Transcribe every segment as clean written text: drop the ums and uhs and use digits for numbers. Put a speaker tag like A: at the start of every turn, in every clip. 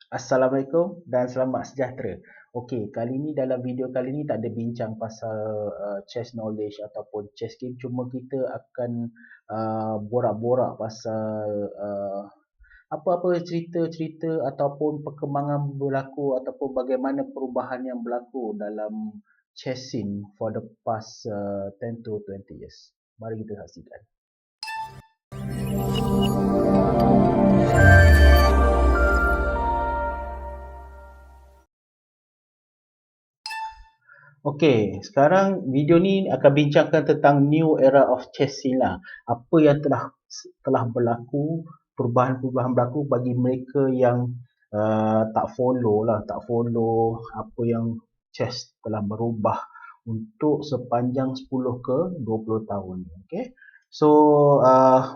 A: Assalamualaikum dan selamat sejahtera. Okey, kali ni dalam video kali ni tak ada bincang pasal chess knowledge ataupun chess game, cuma kita akan borak-borak pasal apa-apa cerita-cerita ataupun perkembangan berlaku ataupun bagaimana perubahan yang berlaku dalam chess scene for the past 10 to 20 years. Mari kita saksikan. Okey, sekarang video ni akan bincangkan tentang new era of chess scene lah. Apa yang telah berlaku, perubahan-perubahan berlaku bagi mereka yang tak follow lah, tak follow apa yang chess telah berubah untuk sepanjang 10 ke 20 tahun. Okey. So,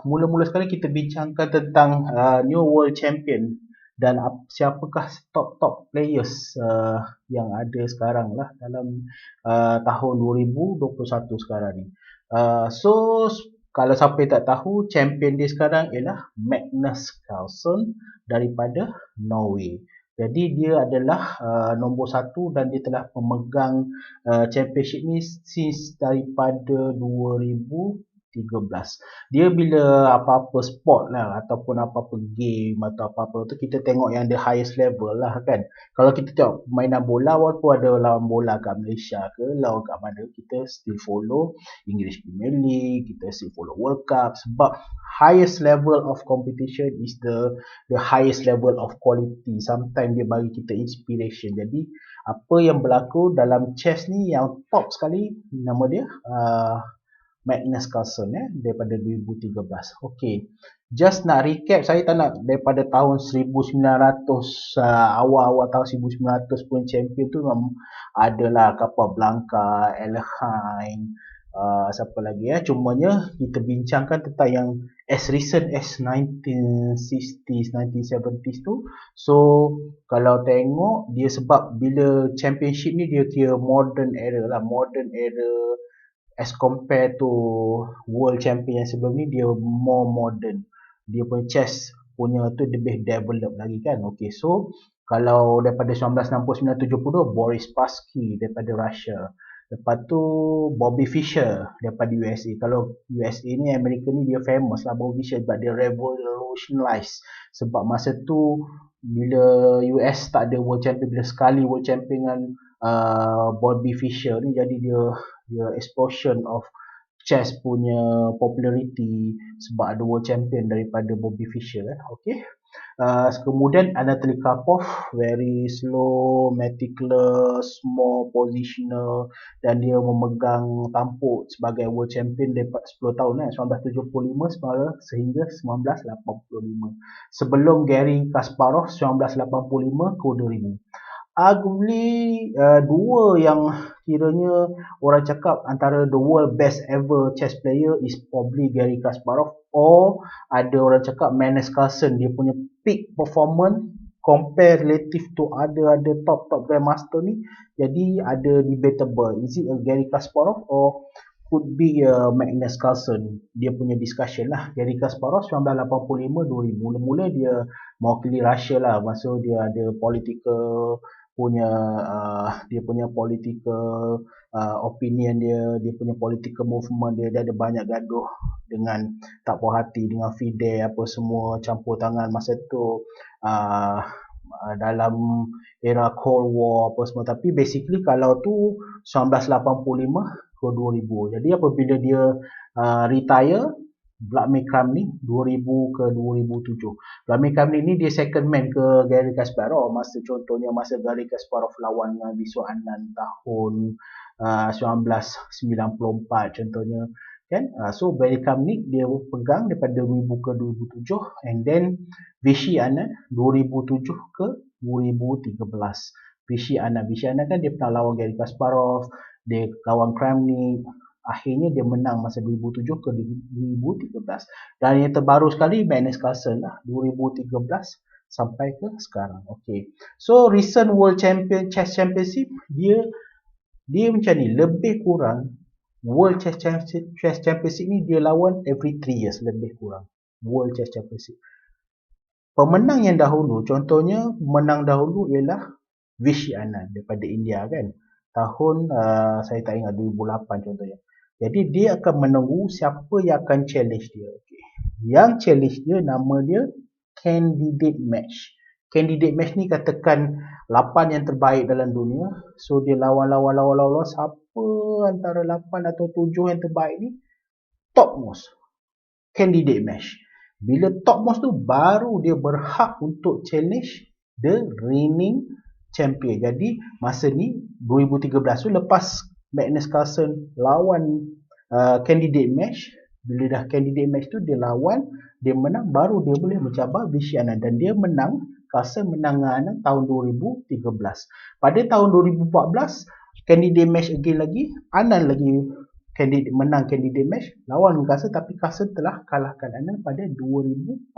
A: mula-mula sekali kita bincangkan tentang new world champion dan siapakah top players yang ada sekarang lah dalam tahun 2021 sekarang ni. So kalau siapa yang tak tahu, champion dia sekarang ialah Magnus Carlsen daripada Norway. Jadi dia adalah nombor satu dan dia telah memegang championship ni since daripada 2013. Dia bila apa-apa sport lah ataupun apa-apa game atau apa-apa tu kita tengok yang the highest level lah kan. Kalau kita tengok permainan bola walaupun ada lawan bola kat Malaysia ke lawan kat mana, kita still follow English Premier League, kita still follow World Cup sebab highest level of competition is the highest level of quality. Sometimes dia bagi kita inspiration. Jadi apa yang berlaku dalam chess ni yang top sekali nama dia Magnus Carlsen daripada 2013. Okey. Just nak recap, saya tak nak daripada tahun 1900 awal-awal tahun 1900 pun champion tu memang adalah Capablanca, Alekhine, siapa lagi cumanya kita bincangkan tentang yang as recent as 1960s, 1970s tu. So kalau tengok dia sebab bila championship ni dia kira modern era lah, modern era as compare to world champion yang sebelum ni, dia more modern, dia punya chess punya tu lebih develop lagi kan. Okay, so kalau daripada 1960-1970 Boris Spassky daripada Russia, lepas tu Bobby Fischer daripada USA. Kalau USA ni, Amerika ni dia famous lah Bobby Fischer sebab dia revolutionize, sebab masa tu bila US tak ada world champion, bila sekali world champion dengan Bobby Fischer ni, jadi dia explosion of chess punya popularity sebab ada world champion daripada Bobby Fischer okay. Kemudian Anatoly Karpov, very slow, meticulous, more positional, dan dia memegang tampuk sebagai world champion daripada 10 tahun 1975 sehingga 1985 sebelum Garry Kasparov 1985 ke 2000. Arguably dua yang kiranya orang cakap antara the world best ever chess player is probably Garry Kasparov, or ada orang cakap Magnus Carlsen, dia punya peak performance compare relative to other top grandmaster ni, jadi ada debatable, is it a Garry Kasparov or could be a Magnus Carlsen. Dia punya discussion lah. Garry Kasparov 1985-2000 mula-mula dia mewakili Russia lah, masa dia ada political punya dia punya political opinion dia punya political movement dia ada banyak gaduh dengan tak puas hati dengan Fidel apa semua, campur tangan masa tu dalam era Cold War apa semua. Tapi basically kalau tu 1985 ke 2000. Jadi apabila dia retire, Vladimir Kramnik 2000 ke 2007. Vladimir Kramnik ni dia second man ke Garry Kasparov contohnya masa Garry Kasparov lawan dengan Viswa Anand tahun 1994 contohnya kan. So Garry Kramnik dia pegang daripada 2000 ke 2007, and then Vishy Anand 2007 ke 2013. Vishy Anand kan dia pernah lawan Garry Kasparov, dia lawan Kramnik, akhirnya dia menang masa 2007 ke 2013. Dan yang terbaru sekali Magnus Carlsen lah 2013 sampai ke sekarang. Okay. So recent World Champion Chess Championship dia macam ni, lebih kurang World Chess Championship ni dia lawan every 3 years lebih kurang. World Chess Championship. Pemenang yang dahulu, contohnya menang dahulu ialah Vishy Anand daripada India kan. Tahun saya tak ingat 2008 contohnya. Jadi dia akan menunggu siapa yang akan challenge dia. Okay. Yang challenge dia nama dia candidate match. Candidate match ni katakan 8 yang terbaik dalam dunia. So dia lawan siapa antara 8 atau 7 yang terbaik ni topmost. Candidate match. Bila topmost tu baru dia berhak untuk challenge the reigning champion. Jadi masa ni 2013 tu lepas Magnus Carlsen lawan candidate match, bila dah candidate match tu dia lawan, dia menang, baru dia boleh mencabar Vishy Anand, dan dia menang. Carlsen menang dengan Anand tahun 2013. Pada tahun 2014 candidate match again lagi, Anand lagi menang candidate match lawan Carlsen, tapi Carlsen telah kalahkan Anand pada 2014.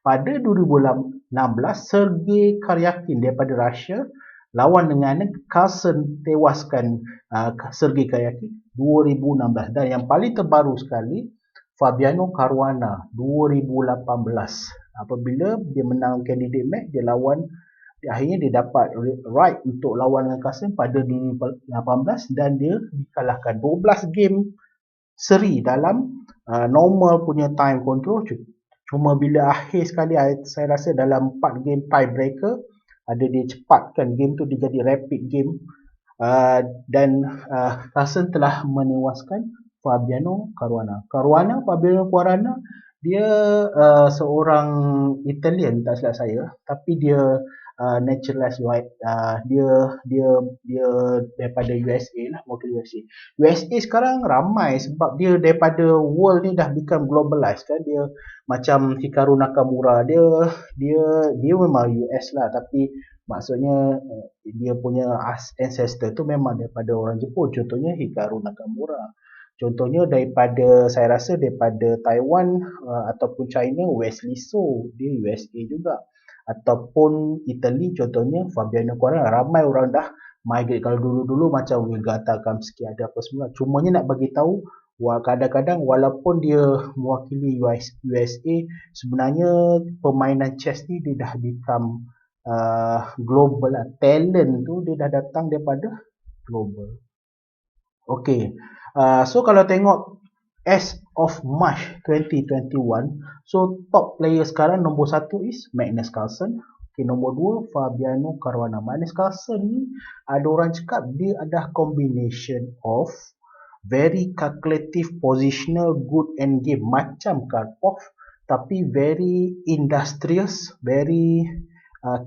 A: Pada 2016 Sergei Karyakin daripada Russia lawan dengan Anand, Carlsen tewaskan Sergei Karyakin 2016. Dan yang paling terbaru sekali Fabiano Caruana 2018, apabila dia menang candidate match, dia lawan, akhirnya dia dapat right untuk lawan dengan Carlsen pada 2018 dan dia dikalahkan 12 game seri dalam normal punya time control. Cuma bila akhir sekali saya rasa dalam 4 game tie breaker, ada dia cepatkan game tu, dia jadi rapid game, dan Carlsen telah menewaskan Fabiano Caruana. Fabiano Caruana dia seorang Italian tak silap saya, tapi dia naturalized white. Dia daripada USA lah, wakil USA. USA sekarang ramai sebab dia daripada world ni dah become globalized kan. Dia macam Hikaru Nakamura, dia memang US lah, tapi maksudnya dia punya ancestor tu memang daripada orang Jepun. Contohnya Hikaru Nakamura. Contohnya saya rasa daripada Taiwan ataupun China, Wesley So, dia USA juga. Ataupun Italy, contohnya Fabiano Caruana. Ramai orang dah migrate. Kalau dulu-dulu macam Wilgata Kamsky ada apa semua. Cumanya nak bagi tahu, kadang-kadang walaupun dia mewakili USA, sebenarnya permainan chess ni dia dah become global lah. Talent tu dia dah datang daripada global. Okay, so kalau tengok as of March 2021, so top player sekarang nombor 1 is Magnus Carlsen. Okay, nombor 2 Fabiano Caruana. Magnus Carlsen ni ada orang cakap dia ada combination of very calculative, positional, good end game macam Karpov, tapi very industrious, very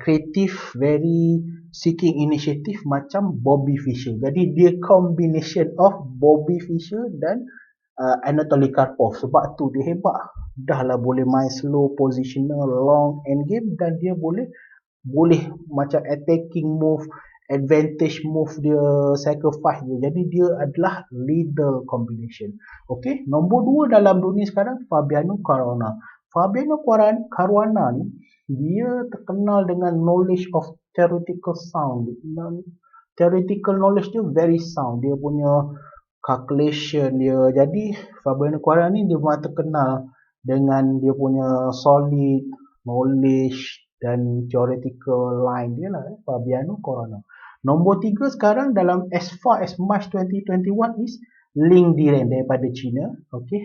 A: creative, very seeking initiative macam Bobby Fischer. Jadi dia combination of Bobby Fischer dan Anatoly Karpov. Sebab tu dia hebat. Dah lah boleh main slow positional, long end game, dan dia boleh macam attacking move, advantage move dia, sacrifice dia. Jadi dia adalah lethal combination. Okay, nombor 2 dalam dunia sekarang Fabiano Caruana. Fabiano Caruana ni dia terkenal dengan knowledge of theoretical sound. Theoretical knowledge dia very sound. Dia punya calculation dia. Jadi Fabiano Caruana ni dia memang terkenal dengan dia punya solid knowledge dan theoretical line dia lah, Fabiano Caruana. Nombor 3 sekarang dalam as far as March 2021 is Ling Diren daripada China. Okay,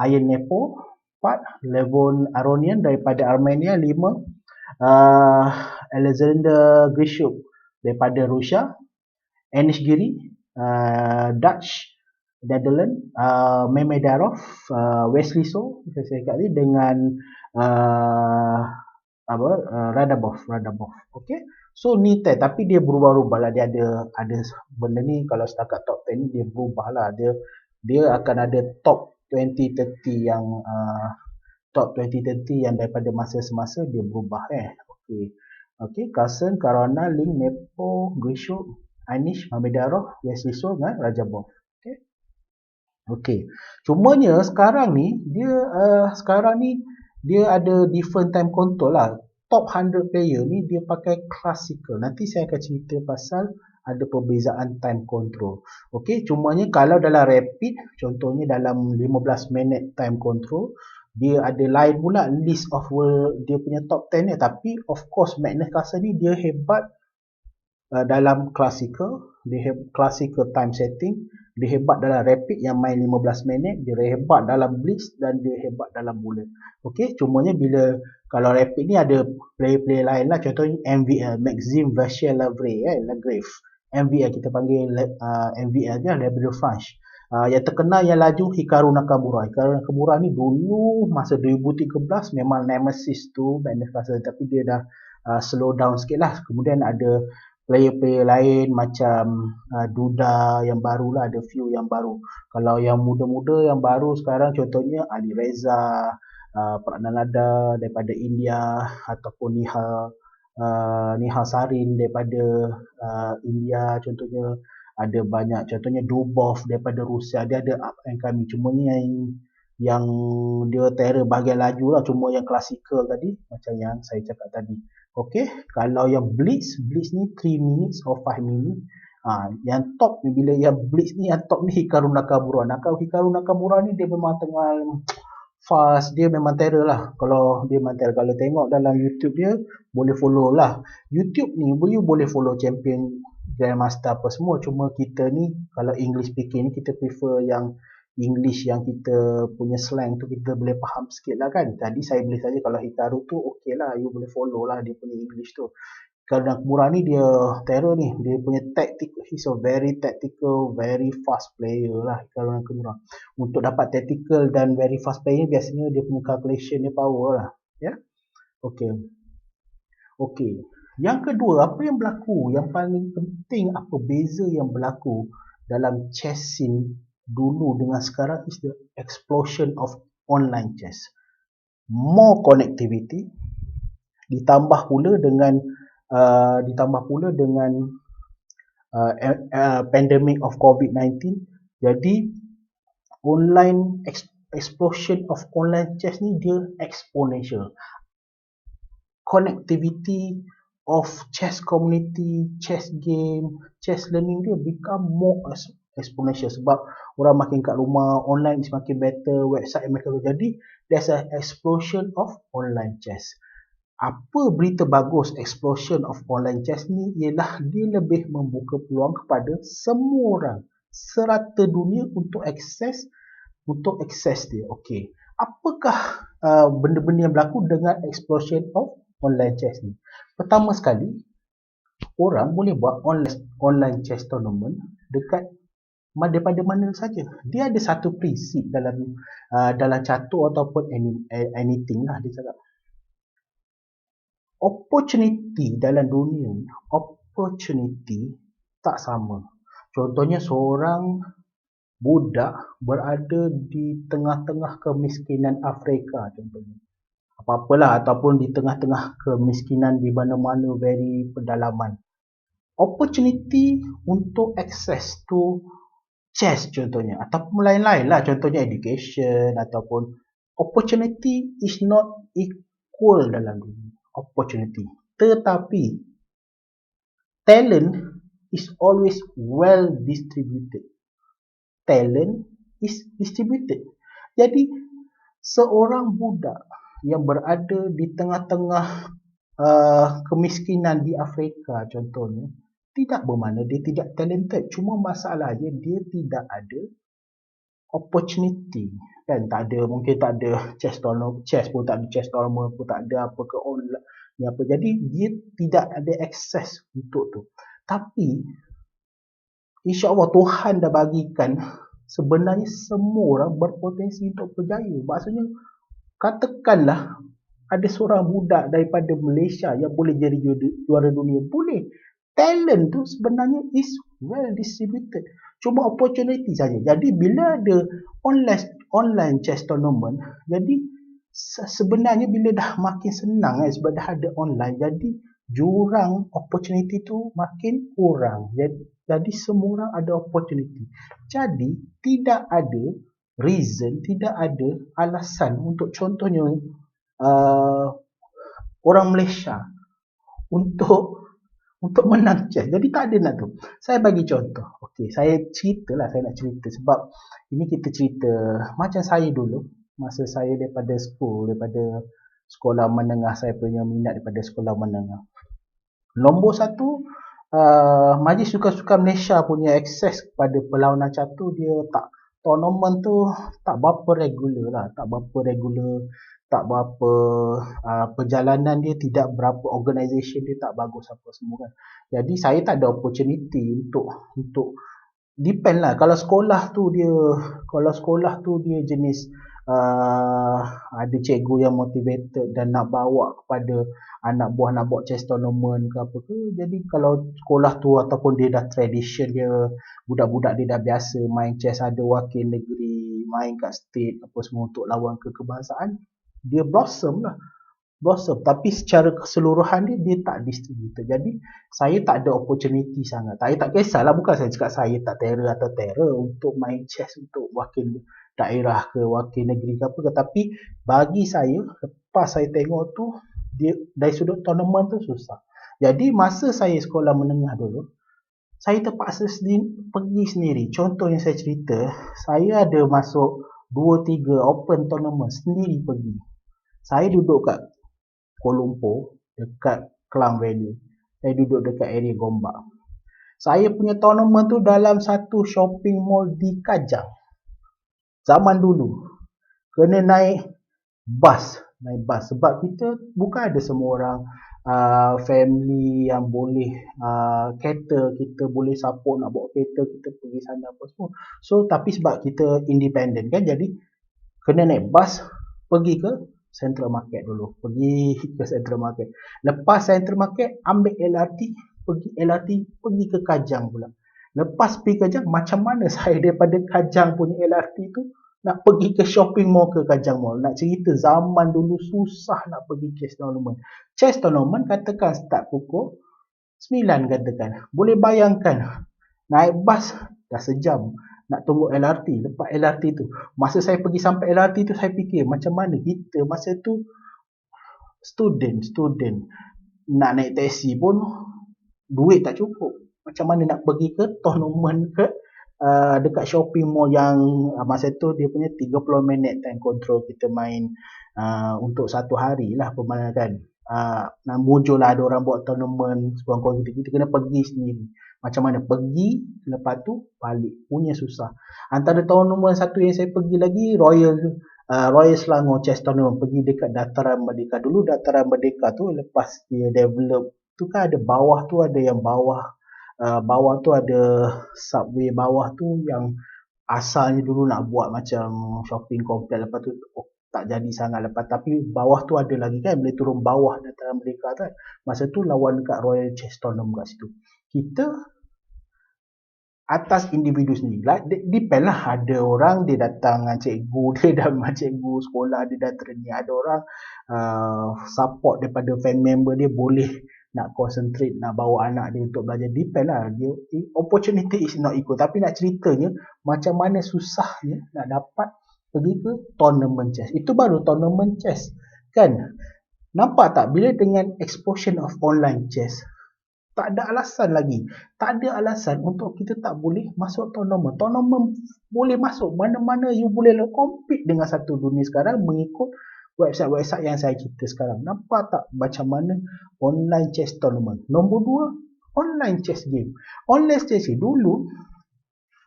A: Iron Nepo 4, Levon Aronian daripada Armenia 5, Alexander Grishuk daripada Rusia, Anish Giri Dutch Netherlands, Memedarov, Wesley So dengan Radabov. Okay, so ni test, tapi dia berubah-ubah lah. Dia ada benda ni, kalau setakat top 10 ni dia berubah lah. Dia akan ada top 2030 yang top 2030 yang daripada masa semasa dia berubah. Okay, Carlsen, Caruana, Ling, Nepo, Grishuk, Anish, Memedarov, Wesley So dengan Radabov. Okay, cumanya sekarang ni dia ada different time control lah. Top 100 player ni dia pakai classical. Nanti saya akan cerita pasal ada perbezaan time control. Okay, cumanya kalau dalam rapid, contohnya dalam 15 minit time control, Dia ada lain pula list of world, dia punya top 10 ni. Tapi of course Magnus Carlsen ni dia hebat dalam classical time setting, dia hebat dalam rapid yang main 15 minit, dia hebat dalam blitz dan dia hebat dalam bullet. Okey, cumanya bila kalau rapid ni ada player-player lain lah, contohnya MVL, Maxime Vachier-Lagrave. MVL kita panggil MVL je daripada France. Yang terkenal yang laju Hikaru Nakamura. Hikaru Nakamura ni dulu masa 2013 memang nemesis tu Magnus Carlsen, tapi dia dah slow down sikit lah. Kemudian ada player-player lain macam Duda yang baru lah, ada few yang baru. Kalau yang muda-muda yang baru sekarang contohnya Ali Reza, Prananada daripada India, ataupun Nihal Sarin daripada India contohnya. Ada banyak, contohnya Dubov daripada Rusia, dia ada up and coming. Cuma ni yang dia terror bahagian laju lah, cuma yang klasikal tadi macam yang saya cakap tadi. Okey, kalau yang blitz ni 3 minutes or 5 minutes. Yang top ni, bila yang blitz ni, yang top ni Hikaru Nakamura. Hikaru Nakamura ni dia memang tengah fast, dia memang terror lah. Kalau dia memang terror, kalau tengok dalam YouTube dia, boleh follow lah. YouTube ni you boleh follow champion, grandmaster apa semua. Cuma kita ni kalau English speaking ni, kita prefer yang English yang kita punya slang tu kita boleh faham sikit lah kan. Tadi saya boleh saja kalau Hikaru tu okey lah, you boleh follow lah dia punya English tu. Kalau Nakamura ni dia terror ni, dia punya tactical, he's a very tactical, very fast player lah Hikaru Nakamura. Untuk dapat tactical dan very fast player biasanya dia punya calculation dia power lah, ya. Okey. Yang kedua, apa yang berlaku, yang paling penting, apa beza yang berlaku dalam chess scene dulu dengan sekarang is the explosion of online chess. More connectivity, ditambah pula dengan pandemic of COVID-19. Jadi online explosion of online chess ni dia exponential. Connectivity of chess community, chess game, chess learning dia become more exponential sebab orang makin kat rumah, online is makin better, website makin better. Jadi there's an explosion of online chess. Apa berita bagus explosion of online chess ni ialah dia lebih membuka peluang kepada semua orang serata dunia untuk akses dia. Okey. Apakah benda-benda yang berlaku dengan explosion of online chess ni? Pertama sekali, orang boleh buat online chess tournament daripada mana saja. Dia ada satu prinsip dalam catur ataupun anything lah dia cakap. Opportunity dalam dunia ni, opportunity tak sama. Contohnya seorang budak berada di tengah-tengah kemiskinan Afrika contohnya. Apa-apalah, ataupun di tengah-tengah kemiskinan di mana-mana very pedalaman. Opportunity untuk access to chess contohnya, ataupun lain-lain lah, contohnya education, ataupun opportunity is not equal dalam dunia opportunity. Tetapi talent is always well distributed. Talent is distributed. Jadi seorang budak yang berada di tengah-tengah kemiskinan di Afrika contohnya, tidak bermakna dia tidak talented. Cuma masalahnya dia tidak ada opportunity kan, mungkin tak ada chess tournament, chess pun tak ada, chess tournament pun tak ada, apa ke online ni apa, jadi dia tidak ada akses untuk tu. Tapi insya-Allah Tuhan dah bagikan sebenarnya semua orang berpotensi untuk berjaya. Maksudnya katakanlah ada seorang budak daripada Malaysia yang boleh jadi juara dunia, boleh. Talent tu sebenarnya is well distributed, cuma opportunity saja. Jadi bila ada online chess tournament, jadi sebenarnya bila dah makin senang sebab dah ada online, jadi jurang opportunity tu makin kurang. Jadi semua orang ada opportunity. Jadi tidak ada reason, tidak ada alasan untuk contohnya orang Malaysia untuk menang chess. Jadi tak ada nak tu. Saya bagi contoh. Okey, saya nak cerita sebab ini kita cerita macam saya dulu masa saya daripada sekolah menengah, saya punya minat daripada sekolah menengah. Nombor satu, Majlis Sukan-Sukan Malaysia punya akses kepada perlawanan catur, dia tak, tournament tu tak berapa regular lah, tak berapa perjalanan dia, tidak berapa organisation dia tak bagus apa semua kan. Jadi saya tak ada opportunity untuk depend lah. Kalau sekolah tu dia jenis ada cikgu yang motivated dan nak bawa kepada anak buah nak buat chess tournament ke apa ke. Jadi kalau sekolah tu ataupun dia dah tradition dia, budak-budak dia dah biasa main chess, ada wakil negeri, main kat state apa semua untuk lawan ke kebangsaan, dia blossom, tapi secara keseluruhan dia tak distributed. Jadi saya tak ada opportunity sangat. Saya tak kisahlah, bukan saya cakap saya tak terror untuk main chess untuk wakil daerah ke wakil negeri ke apa ke, tapi bagi saya lepas saya tengok tu, dia dari sudut tournament tu susah. Jadi masa saya sekolah menengah dulu, saya terpaksa pergi sendiri. Contoh yang saya cerita, saya ada masuk 2-3 open tournament sendiri pergi. Saya duduk kat Kuala Lumpur, dekat Klang Valley. Saya duduk dekat area Gombak. Saya punya tournament tu dalam satu shopping mall di Kajang. Zaman dulu. Kena naik bas. Sebab kita bukan ada semua orang family yang boleh kereta, kita boleh support nak bawa kereta, kita pergi sana apa semua. So, tapi sebab kita independent kan, jadi kena naik bas pergi ke Central Market dulu. Pergi ke Central Market. Lepas Central Market, ambil LRT pergi ke Kajang pula. Lepas pergi Kajang, macam mana saya daripada Kajang punya LRT tu nak pergi ke shopping mall ke Kajang Mall. Nak cerita zaman dulu susah nak pergi chess tournament. Chess tournament katakan start pukul 9 katakan. Boleh bayangkan, naik bas dah sejam. Nak tunggu LRT, lepas LRT tu, masa saya pergi sampai LRT tu, saya fikir macam mana kita masa tu student nak naik taksi pun duit tak cukup. Macam mana nak pergi ke tournament ke dekat shopping mall yang masa tu dia punya 30 minit time control, kita main untuk satu hari lah permainan. Mujur lah ada orang buat tournament, sekurang-kurang kita kena pergi sendiri. Macam mana pergi, lepas tu balik, punya susah. Antara tournament satu yang saya pergi lagi, Royal Selangor Chess Tournament, pergi dekat Dataran Merdeka. Dulu Dataran Merdeka tu lepas dia develop tu kan, ada bawah tu, ada yang bawah tu ada subway bawah tu yang asalnya dulu nak buat macam shopping complex, lepas tu tak jadi sangat lepas, tapi bawah tu ada lagi kan, boleh turun bawah Dataran Merdeka tu kan. Masa tu lawan kat Royal Chess Tournament kat situ. Kita atas individu sendiri lah, depend lah, ada orang dia datang dengan cikgu dia, dah cikgu sekolah dia dah training, ada orang support daripada family member dia, boleh nak concentrate, nak bawa anak dia untuk belajar, depend lah, dia opportunity is not equal. Tapi nak ceritanya macam mana susahnya nak dapat pergi ke tournament chess. Itu baru tournament chess kan. Nampak tak, bila dengan explosion of online chess, tak ada alasan lagi. Tak ada alasan untuk kita tak boleh masuk tournament. Tournament boleh masuk. Mana-mana you boleh compete dengan satu dunia sekarang mengikut website-website yang saya cerita sekarang. Nampak tak macam mana online chess tournament. Nombor 2, online chess game. Online chess game dulu,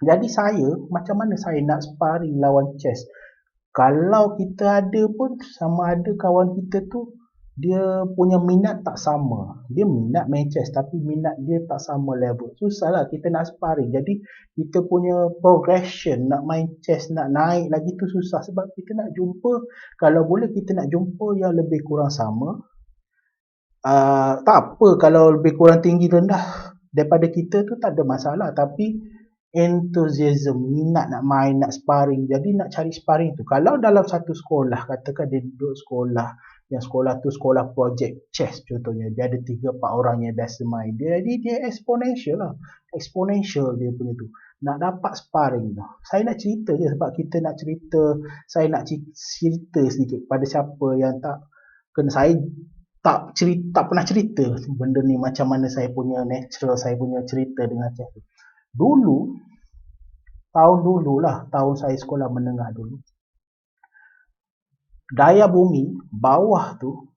A: jadi saya, macam mana saya nak sparring lawan chess. Kalau kita ada pun, sama ada kawan kita tu dia punya minat tak sama. Dia minat main chess tapi minat dia tak sama level. Susahlah kita nak sparring. Jadi kita punya progression nak main chess, nak naik lagi tu susah, sebab kita nak jumpa, kalau boleh kita nak jumpa yang lebih kurang sama. Tak apa kalau lebih kurang tinggi rendah daripada kita tu tak ada masalah, tapi enthusiasm, minat nak main, nak sparring. Jadi nak cari sparring tu. Kalau dalam satu sekolah, katakan dia duduk sekolah, yang sekolah tu sekolah project chess contohnya, dia ada 3-4 orang yang biasa main, jadi dia exponential lah. Exponential dia punya tu. Nak dapat sparring tu. Saya nak cerita je sebab kita nak cerita, saya nak cerita sedikit pada siapa yang tak kena, saya tak pernah cerita benda ni, macam mana saya punya natural, saya punya cerita dengan chess tu. Dulu, tahun saya sekolah menengah dulu, daya bumi bawah tu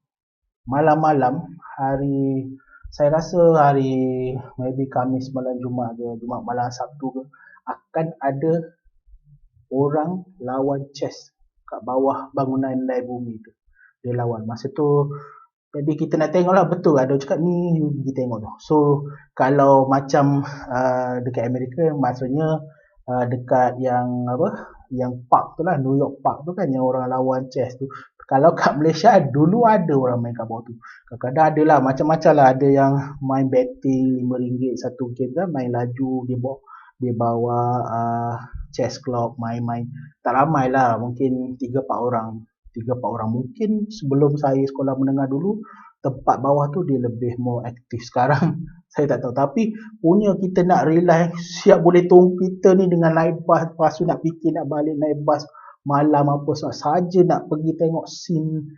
A: malam-malam hari, saya rasa hari maybe Khamis malam Jumaat ke Jumaat malam Sabtu ke, akan ada orang lawan chess kat bawah bangunan daya bumi tu. Dia lawan masa tu. Jadi kita nak tengok lah, betul ada cakap ni, you pergi tengok tu. So kalau macam dekat Amerika, maksudnya dekat yang apa, yang park tu lah, New York Park tu kan, yang orang lawan chess tu. Kalau kat Malaysia dulu ada orang main kat bawah tu. Kadang-kadang ada lah, macam-macam lah. Ada yang main betting RM5 satu game kan, main laju, dia bawa chess club, main-main. Tak ramai lah, mungkin 3-4 orang. 3-4 orang. Mungkin sebelum saya sekolah menengah dulu, tempat bawah tu dia lebih more aktif. Sekarang saya tak tahu. Tapi punya kita nak relax, siap boleh tunggu kita ni dengan naik bas, lepas tu nak fikir nak balik naik bas malam apa saja nak pergi tengok scene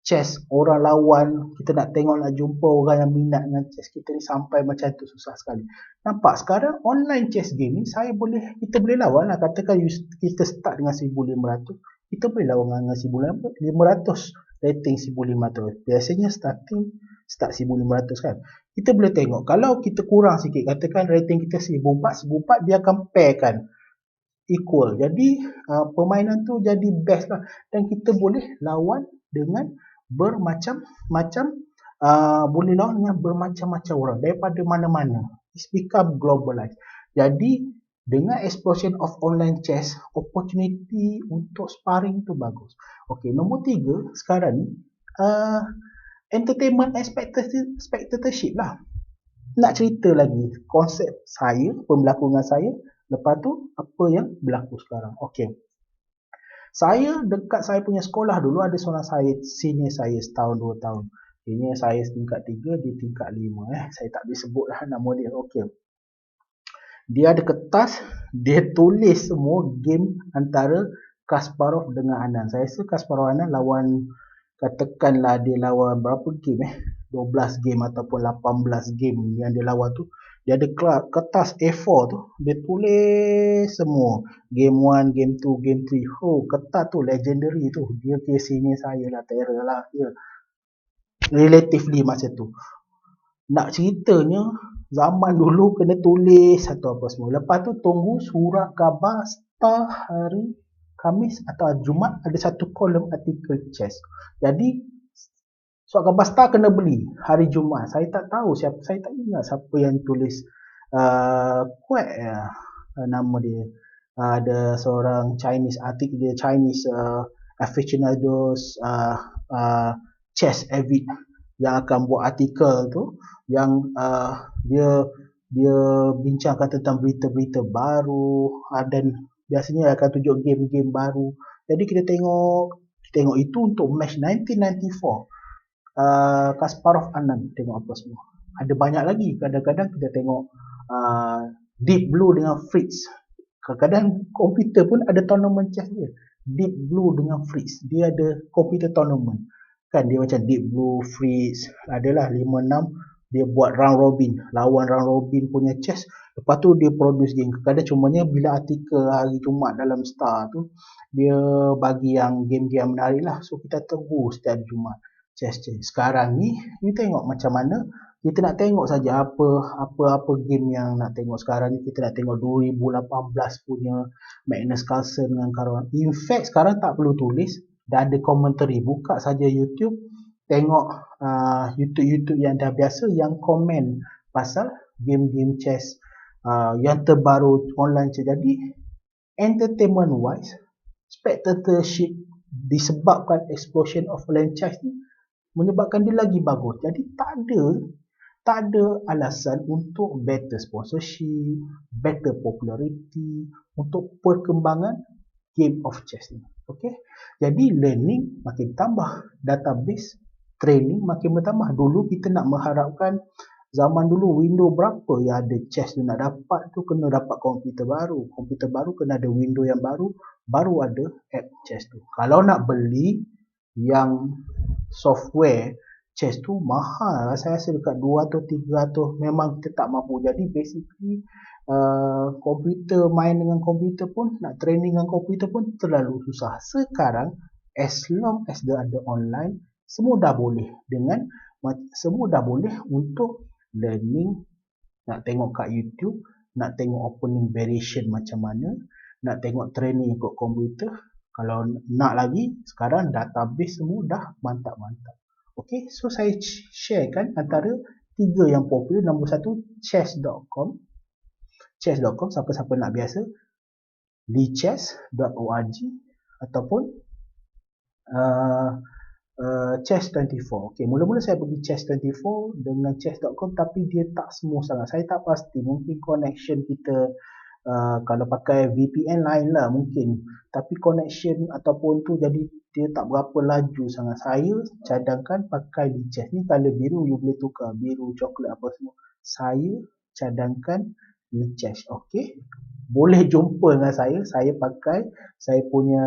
A: chess orang lawan, kita nak tengok nak jumpa orang yang minat dengan chess kita ni sampai macam tu susah sekali. Nampak sekarang online chess game ni kita boleh lawan lah, katakan kita start dengan 1500, kita boleh lawan dengan 1500, rating 1500. Biasanya start 1500 kan. Kita boleh tengok kalau kita kurang sikit, katakan rating kita 1400, dia akan pair kan, equal. Jadi permainan tu jadi best lah, dan kita boleh lawan dengan bermacam-macam, boleh lawan dengan bermacam-macam orang daripada mana-mana. It's become globalized. Jadi dengan explosion of online chess, opportunity untuk sparring tu bagus. Okey, nombor 3 sekarang ni entertainment and spectatorship lah. Nak cerita lagi konsep saya, berlaku dengan saya, lepas tu apa yang berlaku sekarang. Okey, saya dekat saya punya sekolah dulu ada seorang senior saya setahun 2 tahun. Ini saya tingkat 3, dia tingkat 5. Saya tak boleh sebut lah nama dia. Okey, dia ada kertas, dia tulis semua game antara Kasparov dengan Anand. Saya rasa Kasparov Anand lawan, katakanlah dia lawan berapa game 12 game ataupun 18 game yang dia lawan tu. Dia ada kertas A4 tu, dia tulis semua game 1, game 2, game 3. Oh, kertas tu legendary tu. Dia kira senior saya lah, terror lah dia. Relatively masa tu. Nak ceritanya zaman dulu kena tulis atau apa semua. Lepas tu tunggu surat khabar star hari Khamis atau Jumaat, ada satu kolom artikel chess. Jadi surat khabar star kena beli hari Jumaat. Saya tak tahu siapa, saya tak ingat siapa yang tulis nama dia. Ada seorang Chinese artikel dia, Chinese aficionados chess avid yang akan buat artikel tu, yang dia bincangkan tentang berita-berita baru, dan biasanya akan tunjuk game-game baru. Jadi kita tengok itu untuk match 1994 Kasparov Anand, tengok apa semua. Ada banyak lagi. Kadang-kadang kita tengok Deep Blue dengan Fritz. Kadang-kadang komputer pun ada tournament chess dia. Deep Blue dengan Fritz, dia ada komputer tournament kan, dia macam Deep Blue, Fritz, adalah 5-6, dia buat round robin, lawan round robin punya chess. Lepas tu dia produce game. Kadang cumanya bila artikel hari Jumaat dalam Star tu, dia bagi yang game-game menarik lah. So kita tunggu setiap Jumaat chess. Sekarang ni kita tengok macam mana. Kita nak tengok saja apa game yang nak tengok sekarang ni. Kita nak tengok 2018 punya Magnus Carlsen dengan kawan. In fact sekarang tak perlu tulis, dah ada commentary. Buka saja YouTube, tengok YouTube yang dah biasa yang komen pasal game-game chess yang terbaru online chess. Jadi entertainment wise, spectatorship disebabkan explosion of online chess ni menyebabkan dia lagi bagus. Jadi tak ada alasan untuk better sponsorship, better popularity untuk perkembangan game of chess ni. Okey. Jadi learning makin tambah, database training makin bertambah. Dulu kita nak mengharapkan, zaman dulu window berapa yang ada chess tu, nak dapat tu kena dapat komputer baru. Komputer baru kena ada window yang baru ada app chess tu. Kalau nak beli yang software chess tu mahal, saya rasa dekat 200-300, memang kita tak mampu. Jadi basically komputer, main dengan komputer pun, nak training dengan komputer pun terlalu susah. Sekarang As long as dia ada online, semua dah boleh semua dah boleh untuk learning, nak tengok kat YouTube, nak tengok opening variation macam mana, nak tengok training ikut komputer. Kalau nak lagi, sekarang database semua dah mantap-mantap. Okay, so saya sharekan antara 3 yang popular. Nombor 1, chess.com. Chess.com, siapa-siapa nak biasa, lichess.org ataupun uh, Chess24. Okay, mula-mula saya pergi Chess24 dengan Chess.com, tapi dia tak smooth sangat. Saya tak pasti, mungkin connection kita kalau pakai VPN lain lah mungkin, tapi connection ataupun tu jadi dia tak berapa laju sangat. Saya cadangkan pakai Lichess ni, color biru, you boleh tukar biru, coklat apa semua. Saya cadangkan Lichess. Okay, boleh jumpa dengan saya pakai saya punya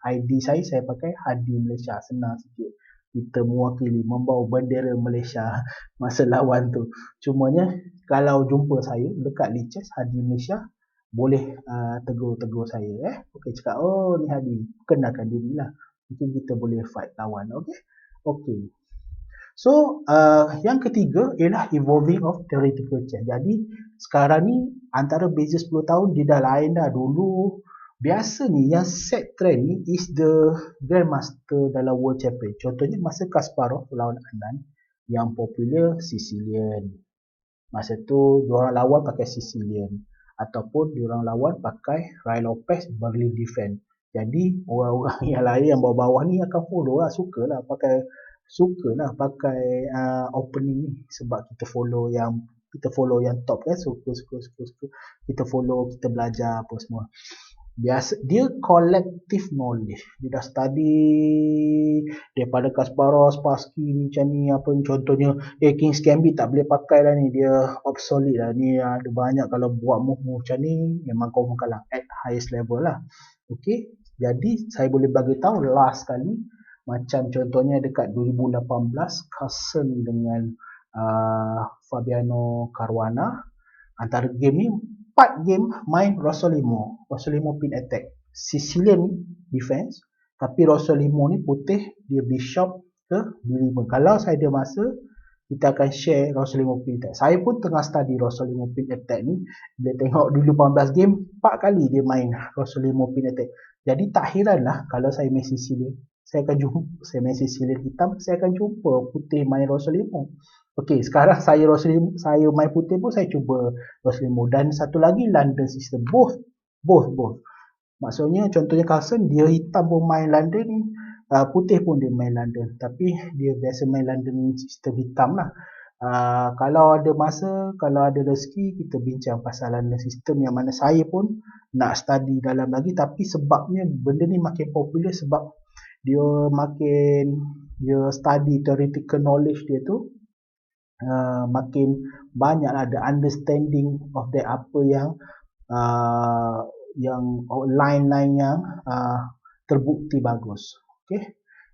A: ID saya pakai Hadi Malaysia. Senang sikit, kita mewakili, membawa bendera Malaysia masa lawan tu. Cumanya kalau jumpa saya dekat Lichess Hadi Malaysia, boleh tegur saya. Okay, cakap, oh ni Hadi, kenalkan diri lah, mungkin kita boleh fight lawan. Okay, okay. So yang ketiga ialah evolving of theoretical chess. Jadi sekarang ni antara beza 10 tahun dia dah lain dah. Dulu biasa ni yang set trend ni is the Grandmaster dalam World Champion. Contohnya masa Kasparov lawan Anand, yang popular Sicilian. Masa tu diorang lawan pakai Sicilian, ataupun diorang lawan pakai Ray Lopez Berlin Defense. Jadi orang-orang yang lain yang bawah-bawah ni akan follow lah, sukalah pakai opening ni, sebab kita follow yang top kan, suka kita follow, kita belajar apa semua. Biasa dia collective knowledge, dia dah study daripada Kasparov, Spassky ni macam ni apa ni. Contohnya King's Gambit tak boleh pakai dah ni, dia obsolete dah ni. Ada banyak, kalau buat move macam ni memang kau kalah at highest level lah. Okay, jadi saya boleh bagi tahu last kali, macam contohnya dekat 2018 Carlsen dengan Fabiano Caruana, antara game ni 4 game main Rossolimo pin attack, Sicilian defense, tapi Rossolimo ni putih, dia bishop ke D5. Kalau saya ada masa, kita akan share Rossolimo pin attack. Saya pun tengah study Rossolimo pin attack ni. Dia tengok dulu 18 game, 4 kali dia main Rossolimo pin attack. Jadi tak heran lah kalau saya main Sicilian, saya main Sicilian hitam, saya akan jumpa putih main Rossolimo. Okey, sekarang saya main putih pun saya cuba Rossolimo. Dan satu lagi London system, both. Maksudnya contohnya Carlsen, dia hitam pun main London, putih pun dia main London, tapi dia biasa main London sistem hitam lah. Kalau ada masa, kalau ada rezeki, kita bincang pasal London system, yang mana saya pun nak study dalam lagi. Tapi sebabnya benda ni makin popular, sebab dia study theoretical knowledge dia tu makin banyak ada understanding of that, apa yang line-line yang terbukti bagus.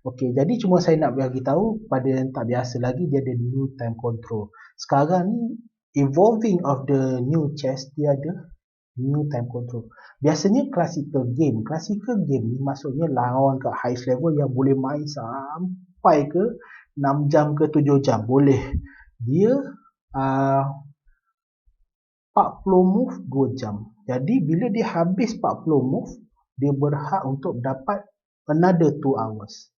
A: Okay, jadi cuma saya nak bagi tahu pada yang tak biasa lagi, dia ada new time control. Sekarang ni evolving of the new chess, dia ada new time control. Biasanya classical game ni maksudnya lawan kat highest level yang boleh main sampai ke 6 jam ke 7 jam boleh. Dia 40 move 2 jam. Jadi bila dia habis 40 move, dia berhak untuk dapat another 2 hours.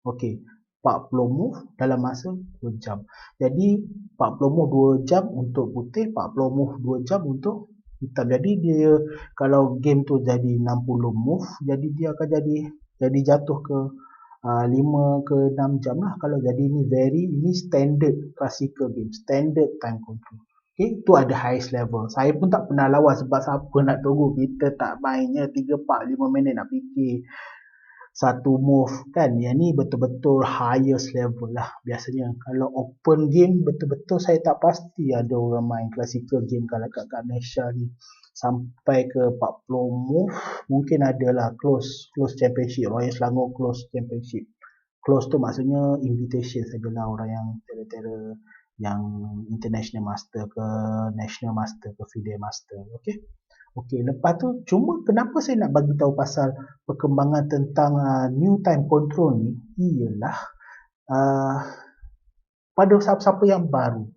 A: Okey, 40 move dalam masa 2 jam. Jadi 40 move 2 jam untuk putih, 40 move 2 jam untuk hitam. Jadi dia, kalau game tu jadi 60 move, jadi dia akan jadi jatuh ke 5 ke 6 jam lah. Kalau jadi ini standard classical game, standard time control. Okay, tu ada highest level. Saya pun tak pernah lawan, sebab siapa nak tunggu, kita tak mainnya 3, 4, 5 minit nak fikir satu move kan. Yang ni betul-betul highest level lah biasanya. Kalau open game betul-betul saya tak pasti ada orang main classical game kalau kat Malaysia ni sampai ke 40 move. Mungkin adalah close championship, Royal Selangor close championship. Close tu maksudnya invitation sajalah, orang yang tera-tera, yang international master ke national master ke FIDE master. Okay, Okey, lepas tu cuma kenapa saya nak bagi tahu pasal perkembangan tentang new time control ni ialah uh, pada siapa-siapa yang baru.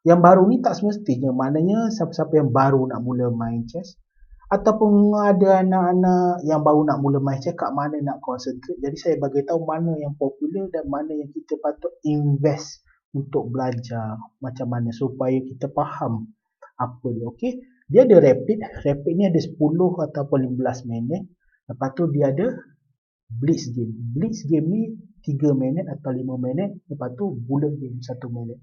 A: Yang baru ni tak semestinya, maknanya siapa-siapa yang baru nak mula main chess ataupun ada anak-anak yang baru nak mula main chess, kat mana nak concentrate. Jadi saya bagi tahu mana yang popular dan mana yang kita patut invest untuk belajar macam mana supaya kita faham apa dia. Okey, dia ada rapid ni ada 10 ataupun 15 minit. Lepas tu dia ada blitz game ni 3 minit atau 5 minit. Lepas tu bullet game 1 minit.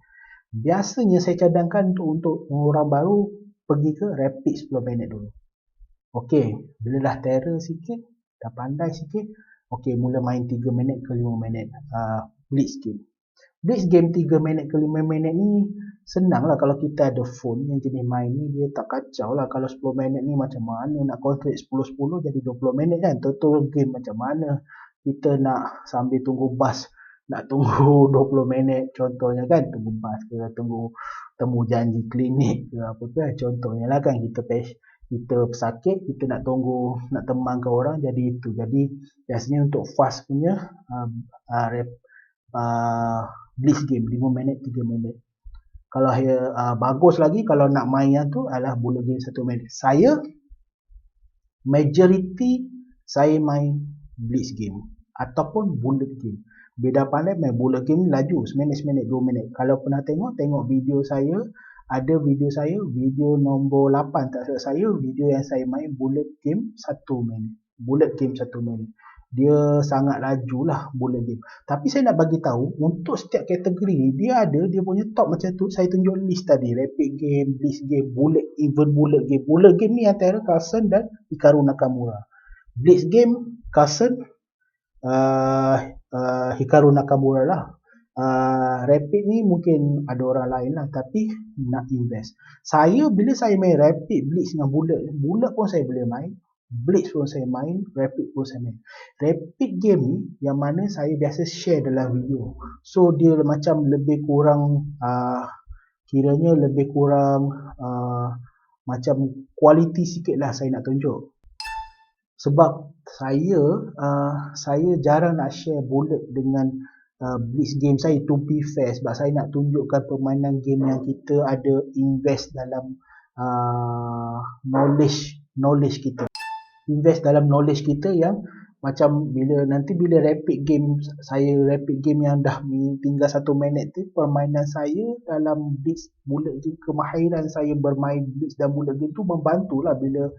A: Biasanya saya cadangkan untuk orang baru pergi ke rapid 10 minit dulu. Okey, bila dah terror sikit, dah pandai sikit, okey mula main 3 minit ke 5 minit blitz game. Blitz game 3 minit ke 5 minit ni senang lah kalau kita ada phone yang jenis main ni, dia tak kacau lah. Kalau 10 minit ni macam mana nak concentrate 10-10 jadi 20 minit kan, total game macam mana kita nak sambil tunggu bas, nak tunggu 20 minit contohnya kan, tunggu bas ke, tunggu temu janji klinik ke apa ke, contohnya lah kan, kita pesakit, kita nak tunggu nak temankan orang, jadi itu. Jadi biasanya untuk fast punya blitz game 5 minit 3 minit. Kalau bagus lagi kalau nak main yang tu adalah bullet game 1 minit. Saya majority saya main blitz game ataupun bullet game. Beda pandai main bullet game laju seminit 2 minit. Kalau pernah tengok video saya, ada video nombor 8 tak silap saya, video yang saya main bullet game 1 minit. Bullet game 1 minit. Dia sangat laju lah bullet game. Tapi saya nak bagi tahu untuk setiap kategori ni dia punya top macam tu. Saya tunjuk list tadi, rapid game, blitz game, bullet game. Bullet game ni antara Carlsen dan Hikaru Nakamura. Blitz game Carlsen, Hikaru Nakamura lah. Rapid ni mungkin ada orang lain lah, tapi nak invest. Bila saya main rapid, blitz dengan bullet pun saya boleh main, blitz pun saya main, rapid pun saya main. Rapid game ni yang mana saya biasa share dalam video, so dia macam lebih kurang kiranya lebih kurang macam quality sikit lah saya nak tunjuk. Sebab saya jarang nak share bullet dengan blitz game saya, to be fair, sebab saya nak tunjukkan permainan game yang kita ada invest dalam knowledge kita, invest dalam knowledge kita yang macam bila rapid game yang dah tinggal 1 minit tu, permainan saya dalam blitz bullet game, kemahiran saya bermain blitz dan bullet game tu membantulah bila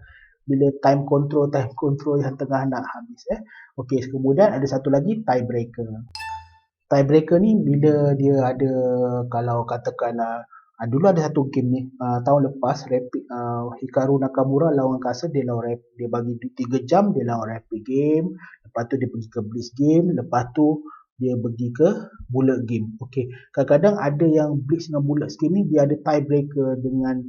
A: time control yang tengah nak habis. Okey, kemudian ada satu lagi tiebreaker ni bila dia ada, kalau katakan dulu ada satu game ni tahun lepas, rapid Hikaru Nakamura lawan Carlsen, dia bagi 3 jam dia lawan rapid game, lepas tu dia pergi ke blitz game, lepas tu dia pergi ke bullet game. Okey, kadang-kadang ada yang blitz dengan bullet game ni dia ada tiebreaker dengan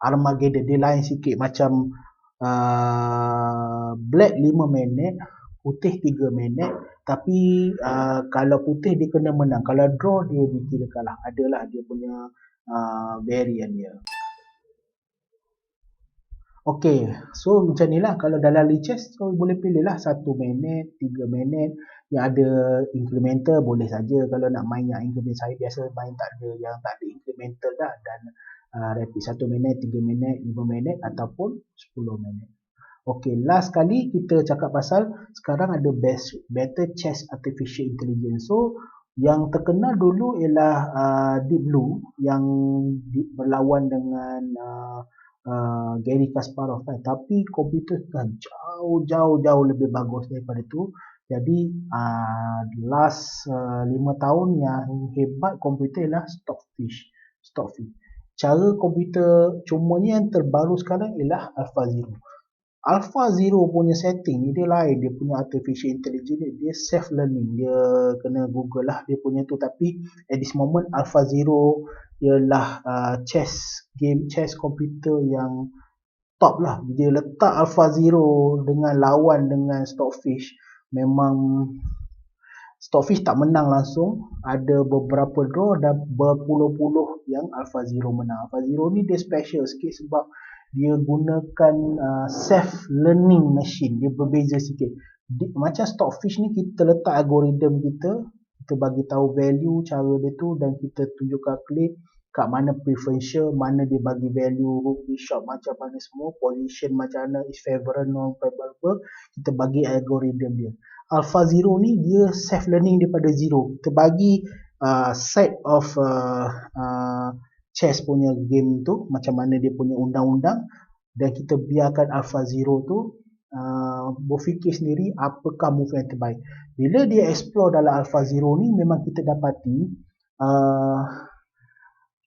A: Armageddon, dia lain sikit, macam black 5 minit, putih 3 minit, tapi kalau putih dia kena menang, kalau draw dia dikira kalah. Adalah dia punya variant dia. Okey, so macam ni lah kalau dalam chess, so boleh pilih lah 1 minit, 3 minit, yang ada incremental boleh saja. Kalau nak main yang incremental, saya biasa main yang tak ada incremental dah, dan rapid 1 minit, 3 minit, 5 minit ataupun 10 minit. Okey, last kali kita cakap pasal sekarang ada Better Chess Artificial Intelligence. So yang terkenal dulu ialah Deep Blue yang berlawan dengan Garry Kasparov kan. Tapi komputer kan jauh lebih bagus daripada tu. Jadi last 5 tahun yang hebat komputer ialah Stockfish. Cara komputer cumanya yang terbaru sekarang ialah AlphaZero. AlphaZero punya setting ni dia lain, dia punya artificial intelligence dia self learning, dia kena google lah dia punya tu. Tapi at this moment AlphaZero ialah chess komputer yang top lah. Dia letak AlphaZero dengan lawan dengan Stockfish, memang Stockfish tak menang langsung, ada beberapa draw dan berpuluh-puluh yang Alpha Zero menang. Alpha Zero ni dia special sikit sebab dia gunakan self learning machine, dia berbeza sikit. Macam Stockfish ni kita letak algoritma kita bagi tahu value cara dia tu dan kita tunjuk calculate kat mana preferential, mana dia bagi value rook, bishop macam mana semua, position macam mana, is favorable, non favorable, kita bagi algoritma dia. Alpha Zero ni dia self learning daripada zero. Kita bagi set of chess punya game tu, macam mana dia punya undang-undang, dan kita biarkan Alpha Zero tu berfikir sendiri apakah move yang terbaik. Bila dia explore dalam Alpha Zero ni, memang kita dapati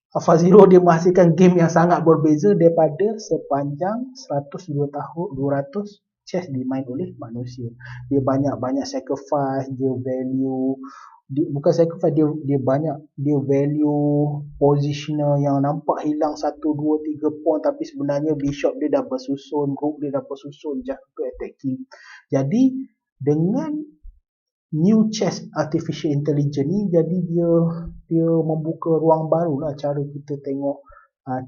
A: Alpha Zero dia menghasilkan game yang sangat berbeza daripada sepanjang 102 tahun 200 chess dimain oleh manusia. Dia banyak sacrifice, dia value, bukan sacrifice, dia banyak, dia value positioner yang nampak hilang 1, 2, 3 point, tapi sebenarnya bishop dia dah bersusun, rook dia dah bersusun just untuk attacking. Jadi dengan new chess artificial intelligence ni, jadi dia membuka ruang baru lah cara kita tengok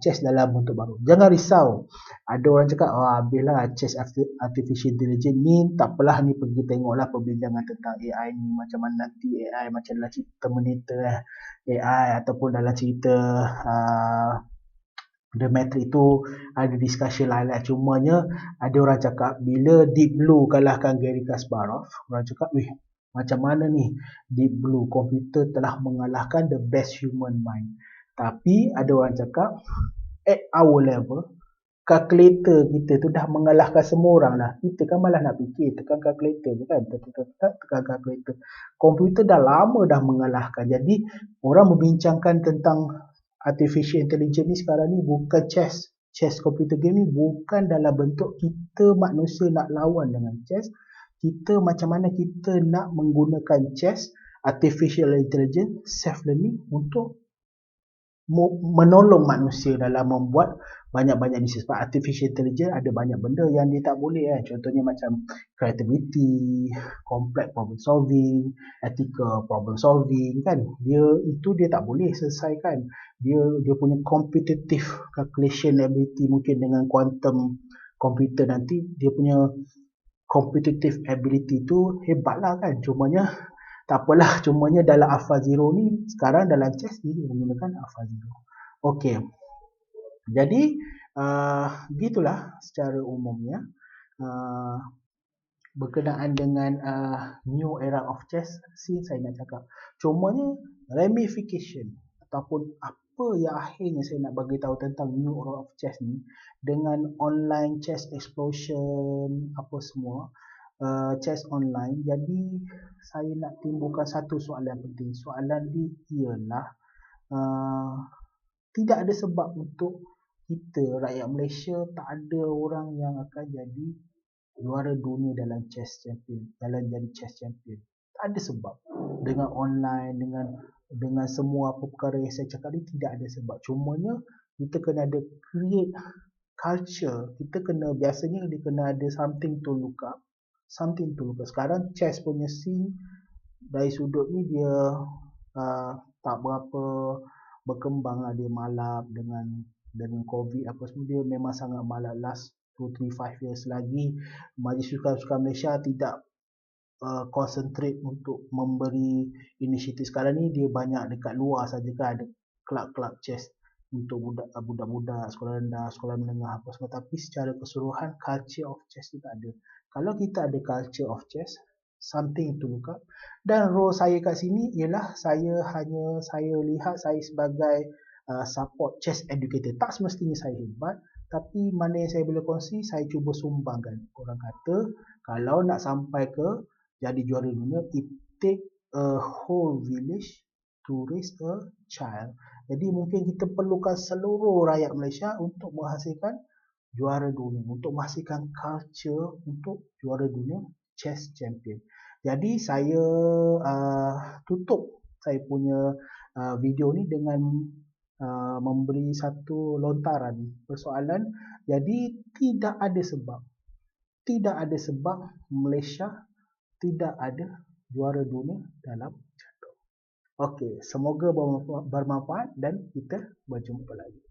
A: chess dalam bentuk baru. Jangan risau, ada orang cakap habislah chess artificial intelligence ni, tak apalah ni, pergi tengoklah perbincangan tentang AI ni, macam mana nanti AI macam dalam cerita Terminator AI, ataupun dalam cerita The Matrix tu ada discussion lain-lain. Cumanya ada orang cakap bila Deep Blue kalahkan Garry Kasparov, orang cakap macam mana ni Deep Blue, komputer telah mengalahkan the best human mind. Tapi ada orang cakap at our level, kalkulator kita tu dah mengalahkan semua orang lah. Kita kan malah nak fikir, tekan kalkulator je kan, tekan kalkulator. Komputer dah lama dah mengalahkan. Jadi orang membincangkan tentang artificial intelligence ni sekarang ni bukan chess computer game ni bukan dalam bentuk kita manusia nak lawan dengan chess. Kita macam mana kita nak menggunakan chess artificial intelligence self learning untuk menolong manusia dalam membuat banyak-banyak bisnes. Sebab artificial intelligence ada banyak benda yang dia tak boleh contohnya macam creativity, complex problem solving, ethical problem solving kan. Dia tak boleh selesaikan. Dia punya competitive calculation ability mungkin dengan quantum computer nanti dia punya competitive ability tu hebat lah kan. Cumanya tak apalah, cumanya dalam Alpha Zero ni sekarang dalam chess dia menggunakan Alpha Zero. Okey, jadi gitulah secara umumnya berkenaan dengan new era of chess scene saya nak cakap. Cumanya ramification ataupun apa yang akhirnya saya nak bagi tahu tentang new era of chess ni dengan online chess explosion apa semua, chess online. Jadi saya nak timbulkan satu soalan penting. Soalan ni ialah tidak ada sebab untuk kita rakyat Malaysia tak ada orang yang akan jadi juara dunia dalam chess champion, dalam jadi chess champion. Tak ada sebab. Dengan online, dengan semua apa perkara yang saya cakap ni tidak ada sebab. Cumanya kita kena ada create culture. Kita kena, biasanya dia kena ada something to look up. Sekarang chess punya scene dari sudut ni dia tak berapa berkembang lah. Dia malap dengan COVID apa semua, dia memang sangat malap. Last 2-3-5 years lagi Majlis Sukan Malaysia tidak concentrate untuk memberi inisiatif. Sekarang ni dia banyak dekat luar saja kan, ada kelab-kelab chess untuk budak-budak sekolah rendah, sekolah menengah apa semua, tapi secara keseluruhan culture of chess tu tak ada. Kalau kita ada culture of chess, something to look up. Dan role saya kat sini ialah saya lihat saya sebagai support chess educator. Tak semestinya saya hebat, tapi mana yang saya boleh kongsi saya cuba sumbangkan. Orang kata kalau nak sampai ke jadi juara dunia, it take a whole village to raise a child. Jadi mungkin kita perlukan seluruh rakyat Malaysia untuk menghasilkan juara dunia, untuk menghasilkan culture untuk juara dunia chess champion. Jadi saya tutup saya punya video ni dengan memberi satu lontaran persoalan. Jadi tidak ada sebab Malaysia tidak ada juara dunia dalam jadual. Okey, semoga bermanfaat dan kita berjumpa lagi.